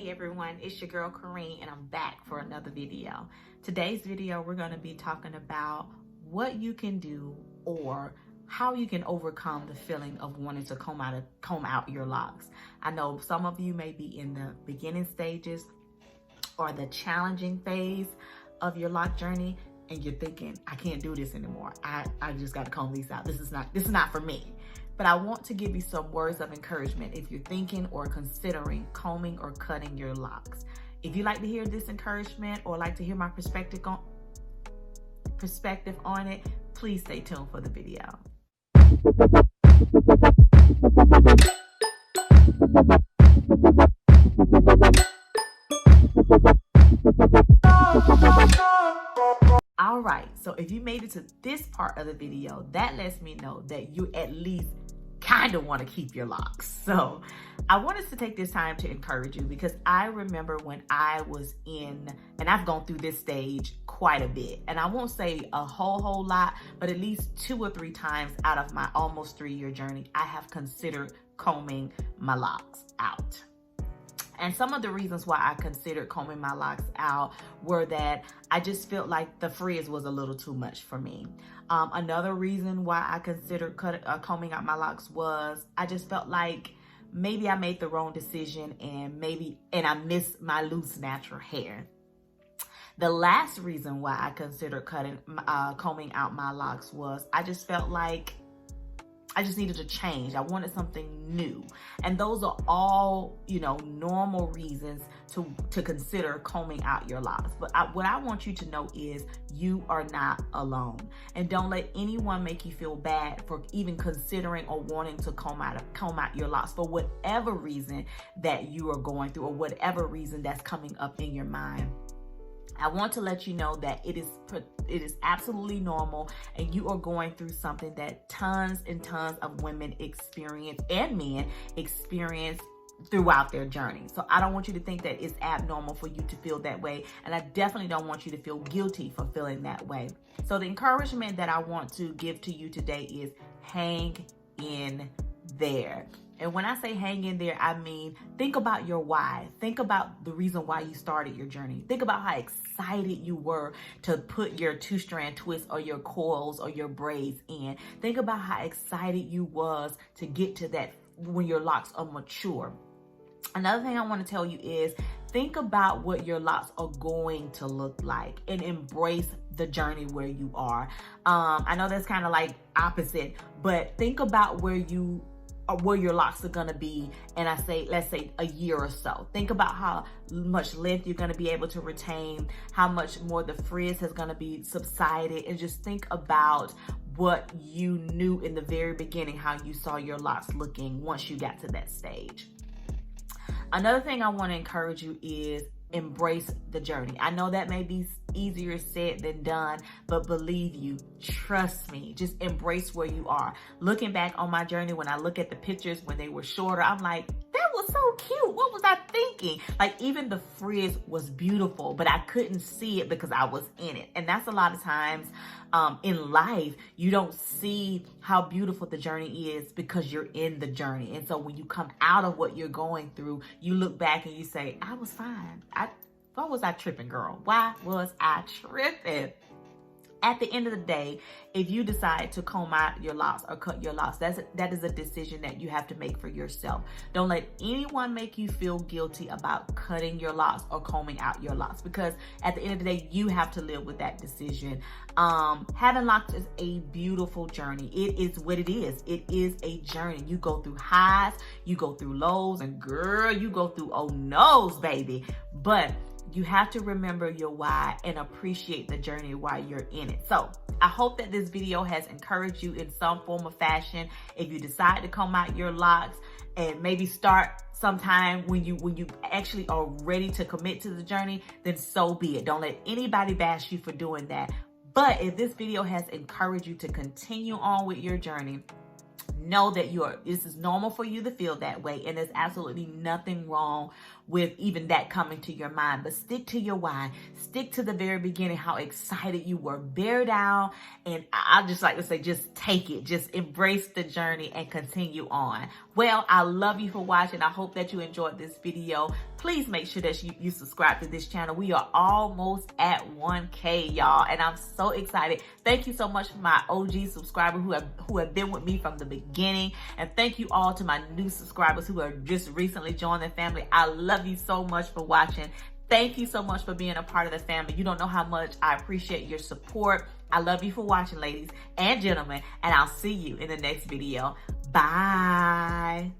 Hey everyone, it's your girl Corrine and I'm back for another video. Today's video we're going to be talking about what you can do or how you can overcome the feeling of wanting to comb out your locks. I know some of you may be in the beginning stages or the challenging phase of your lock journey and you're thinking, I can't do this anymore. I just got to comb these out. This is not for me. But I want to give you some words of encouragement if you're thinking or considering combing or cutting your locks. If you like to hear this encouragement or like to hear my perspective on it, please stay tuned for the video. All right, so if you made it to this part of the video, that lets me know that you at least kind of want to keep your locks. So I wanted to take this time to encourage you because I remember when I was in, and I've gone through this stage quite a bit, and I won't say a whole lot, but at least 2 or 3 times out of my almost 3-year journey, I have considered combing my locks out. And some of the reasons why I considered combing my locks out were that I just felt like the frizz was a little too much for me. Another reason why I considered combing out my locks was I just felt like maybe I made the wrong decision and I missed my loose natural hair. The last reason why I considered combing out my locks was I just felt like I just needed to change. I wanted something new. And those are all, normal reasons to consider combing out your locks. But what I want you to know is you are not alone. And don't let anyone make you feel bad for even considering or wanting to comb out your locks for whatever reason that you are going through or whatever reason that's coming up in your mind. I want to let you know that it is absolutely normal and you are going through something that tons and tons of women experience and men experience throughout their journey. So I don't want you to think that it's abnormal for you to feel that way. And I definitely don't want you to feel guilty for feeling that way. So the encouragement that I want to give to you today is hang in there. And when I say hang in there, I mean, think about your why. Think about the reason why you started your journey. Think about how excited you were to put your 2-strand twist or your coils or your braids in. Think about how excited you was to get to that when your locks are mature. Another thing I want to tell you is think about what your locks are going to look like and embrace the journey where you are. I know that's kind of like opposite, but think about where your locks are gonna be, and let's say a year or so. Think about how much length you're gonna be able to retain, how much more the frizz is gonna be subsided, and just think about what you knew in the very beginning, how you saw your locks looking once you got to that stage. Another thing I want to encourage you is embrace the journey. I know that may be easier said than done, but believe you, trust me, just embrace where you are. Looking back on my journey, when I look at the pictures when they were shorter, I'm like, that was so cute. What was I thinking? Like even the frizz was beautiful, but I couldn't see it because I was in it. And that's a lot of times in life, you don't see how beautiful the journey is because you're in the journey. And so when you come out of what you're going through, you look back and you say, I was fine. Why was I tripping, girl? Why was I tripping? At the end of the day, if you decide to comb out your locks or cut your locks, that is a decision that you have to make for yourself. Don't let anyone make you feel guilty about cutting your locks or combing out your locks, because at the end of the day, you have to live with that decision. Having locks is a beautiful journey. It is what it is. It is a journey. You go through highs, you go through lows, and girl, you go through oh no's, baby. But you have to remember your why and appreciate the journey while you're in it. So I hope that this video has encouraged you in some form or fashion. If you decide to comb out your locks and maybe start sometime when you actually are ready to commit to the journey, then so be it. Don't let anybody bash you for doing that. But if this video has encouraged you to continue on with your journey, know that this is normal for you to feel that way, and there's absolutely nothing wrong with even that coming to your mind. But stick to your why. Stick to the very beginning, how excited you were. Bear down. And I just like to say, just take it. Just embrace the journey and continue on. Well, I love you for watching. I hope that you enjoyed this video. Please make sure that you subscribe to this channel. We are almost at 1K, y'all. And I'm so excited. Thank you so much for my OG subscribers who have been with me from the beginning. And thank you all to my new subscribers who are just recently joined the family. I love you so much for watching. Thank you so much for being a part of the family. You don't know how much I appreciate your support. I love you for watching, ladies and gentlemen. And I'll see you in the next video. Bye.